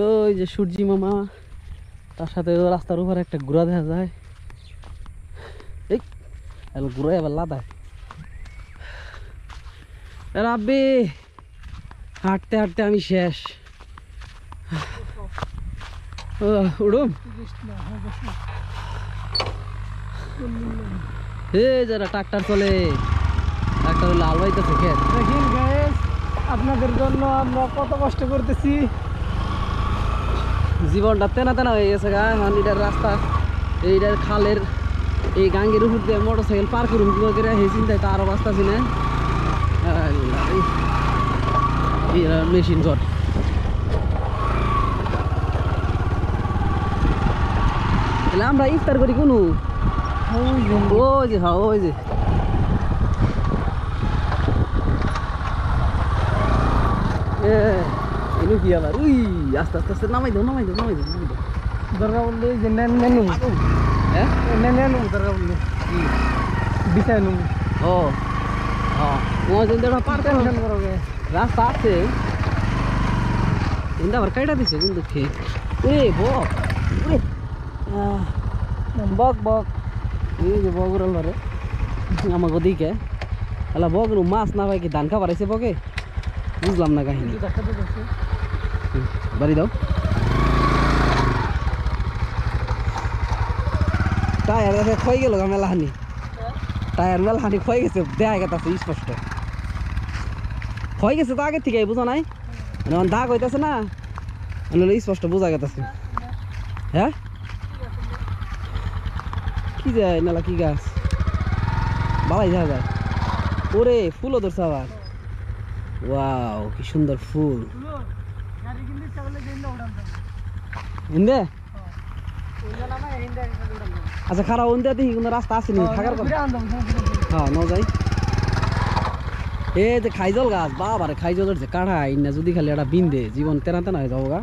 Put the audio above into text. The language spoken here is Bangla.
ওই যে সূর্যি মামা, তার সাথে রাস্তার উপরে একটা ঘোড়া দেখা যায়। এই ঘোড়া আবার লাদায়। রাব্বি হাঁটতে হাঁটতে আমি শেষ। উড়ুম যারা ট্রাক্টর চলে, ট্রাক্টর লাল বাইতেছে খেত। দেখেন গাইস, আপনাদের জন্য আমরা কত কষ্ট করতেছি। জীবনটা তেনা তেনা হয়ে গেছে গা। এটার রাস্তা, এইটার খালের এই গাঙ্গের উপর দিয়ে মোটর সাইকেল পার করুন কি করে, সেই চিন্তায় তো আরো বাঁচতাছি না। মেশিন ঘর তাহলে আমরা ইফতার করি কোনো ওই যে হ্যাঁ ওই যে এনু কি আবার উই আস্তে আস্তে আস্তে নামাই দাও নামাই দাও নামাই দাও নামাই দাও। দরকার বললে যে নেন নেনু, হ্যাঁ নেনু দরকার বললে কি বিছাই নু। ও হ্যাঁ তোমার কিন্তু পার টেনশন করো গে। রাস্তা আছে কিন্তু আবার কাইটা দিছে কোন দুঃখে। ওরে বক ওরে বক বক এই যে বক উড়াল রে আমাকে দিকে আলা বক মাছ না ভাই কি ধান খাবার আছে বকে, বুঝলাম না কাহিনী। বাড়ি দাও টায়ার দেখে ক্ষয় গেল মেলাহানি, টায়ার মেলাহানি ক্ষয় গেছে, দেখা গেছে স্পষ্ট ক্ষয় গেছে তো আগের থেকে, বুঝো নাই মানে দাগ হইতেছে না, স্পষ্ট বোঝা গেছে। হ্যাঁ কি যায় মেলা কি গাছ বালাই দেখা যায়। ওরে ফুলও ধরছে আবার, ওয়াও কি সুন্দর ফুল। হিন্দে আচ্ছা খারাপ হিন্দে দেখি কোনো রাস্তা আছে নি থাকার কথা। হ্যাঁ ন যাই এই যে খাইজল গাছ, বাবারে খাইজলের যে কাঁড়া ইন্না যদি খালি একটা বিন্দে জীবন তেনা তেনা হয়ে যাবো গা।